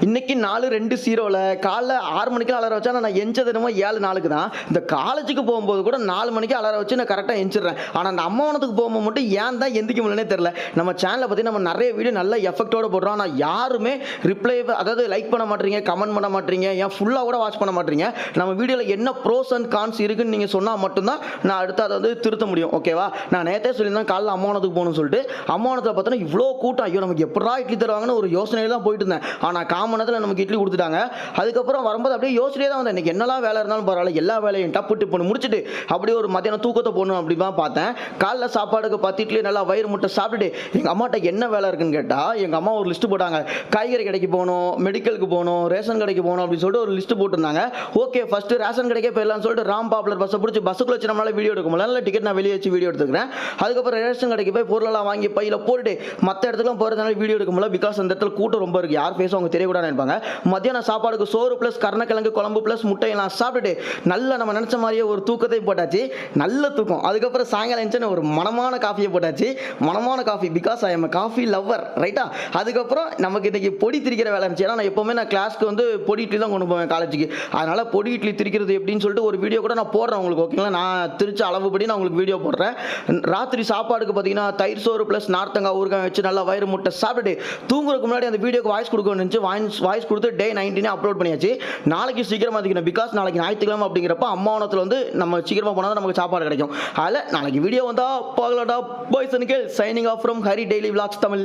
இன்னைக்கு 4:02 காலைல 6 மணிக்கு அலாரம் வச்சா நான் எஞ்சது என்னமோ 7:04 தான். இந்த காலேஜுக்கு போகும்போது கூட 4 மணிக்கு அலாரம் வச்சு நான் கரெக்டா எந்திரிச்சிடுறேன். ஆனா அந்த அம்மாவனத்துக்கு போகும்போது மட்டும் ஏன் தான் எந்திரிக்க முடியலனே தெரியல. நம்ம சேனல்ல பத்தி நம்ம நிறைய வீடியோ நல்ல எஃபெக்ட்டோட போடுறோம். ஆனா யாருமே ரிப்ளை அதாவது லைக் பண்ண மாட்டீங்க, கமெண்ட் பண்ண மாட்டீங்க, ஏன் ஃபுல்லா கூட வாட்ச் பண்ண மாட்டீங்க. நம்ம வீடியோல என்ன ப்ரோஸ் அண்ட் கான்ஸ் இருக்குன்னு நீங்க சொன்னா மட்டும் தான் நான் அடுத்து அதை வந்து திருத்த முடியும். ஓகேவா? நான் நேத்தே சொல்லியிருந்தேன் காலைல அம்மாவனத்துக்கு போகணும்னு சொல்லிட்டு. அம்மாவனத்துல பார்த்தா இவ்வளோ கூட்டம். ஐயோ நமக்கு எப்படா இட்லி தருவாங்கன்னு ஒரு யோசனையில தான் போயிட்டு இருந்தேன். ஆனா காமனத்துல நமக்கு இட்லி கொடுத்துட்டாங்க. அதுக்கப்புறம் வரும்போது அப்படியே யோசிச்சிட்டே தான் வந்தேன். இன்னைக்கு என்னெல்லாம் வேலை இருந்தாலும் பரவாயில்ல, எல்லா வேலையும் டப்பு டிப்புன்னு முடிச்சுட்டு அப்படியே ஒரு மத்தியானம் தூக்கத்தை போடணும் அப்படி தான் பார்த்தேன். காலைல சாப்பாடுக்கு 10 இட்லி நல்லா வயிறு முட்டை சாப்பிட்டுட்டு எங்க அம்மாட்ட என்ன வேலை இருக்குன்னு கேட்டா எங்க அம்மா ஒரு லிஸ்ட் போட்டாங்க. காய்கறி கடைக்கு போகணும், மெடிக்கலுக்கு போகணும், ரேஷன் கடைக்கு போகணும் அப்படின்னு சொல்லிட்டு ஒரு லிஸ்ட் போட்டிருந்தாங்க. ஓகே ஃபர்ஸ்ட் ரேஷன் கடைக்கே போயிடலாம்னு சொல்லிட்டு ராம் பாப்புலர் பஸ்ஸை பிடிச்சி பஸ்ஸுக்குள்ள வச்சு நம்மளால வீடியோ எடுக்க முடியல. நல்ல டிக்கெட் நான் வெளியே வச்சு வீடியோ எடுத்துக்கிறேன். அதுக்கப்புறம் ரேஷன் கடைக்கு போய் பொருளெல்லாம் வாங்கி பையில போட்டுட்டு மற்ற இடத்துக்குலாம் போகிறதுனால வீடியோ எடுக்க முடியல. பிகாஸ் அந்த இடத்துல கூட்டம் ரொம்ப இருக்கு. யார் பேசும் அவங்க தெரியக்கூடாது நினைப்பாங்க. மத்தியானம் சாப்பாடுக்கு சோறு பிளஸ் கருணக்கிழங்கு குழம்பு பிளஸ் முட்டையெல்லாம் சாப்பிட்டுட்டு நல்லா நம்ம நினைச்ச மாதிரியே ஒரு தூக்கத்தை போட்டாச்சு. நல்ல தூக்கம். அதுக்கப்புறம் சாயங்காலம் எழுந்து ஒரு மனமான காஃபியை போட்டாச்சு. மனமான coffee because I am coffee lover ரைட்டா. அதுக்கப்புறம் நமக்கு இன்னைக்கு பொடி திரிக்கிற வேலை இருந்துச்சு. ஏன்னா நான் எப்பவுமே நான் கிளாஸ்க்கு வந்து பொடி இட்லி தான் கொண்டு போவேன் காலேஜுக்கு. அதனால பொடி இட்லி திரிக்கிறது எப்படின்னு சொல்லிட்டு ஒரு வீடியோ கூட நான் போடுறேன் உங்களுக்கு. ஓகேங்களா? நான் திரிச்ச அளவுபடி நான் உங்களுக்கு வீடியோ போடுறேன். ராத்திரி சாப்பாடுக்கு பார்த்தீங்கன்னா தயிர் சோறு பிளஸ் நார்த்தங்காய் ஊறுகாய் வச்சு நல்லா வயிறு முட்டை சாப்பிட்டுட்டு தூங்குறதுக்கு முன்னாடி அந்த வீடியோக்கு வாய்ஸ் கொடுக்கணும்னு வாய்ஸ் கொடுத்து டே 19 அப்லோட் பண்ணியாச்சு. நாளைக்கு சீக்கிரமா அதிகணும். பிகாஸ் நாளைக்கு ஞாயிற்றுக்கிழமை அப்படிங்கிறப்ப அம்மாவனத்தில் வந்து நம்ம சீக்கிரமா போனால் நமக்கு சாப்பாடு கிடைக்கும். அதில் நாளைக்கு வீடியோ வந்தா பார்க்கலாம்டா. Boys and girls signing off from Hari daily vlogs Tamil.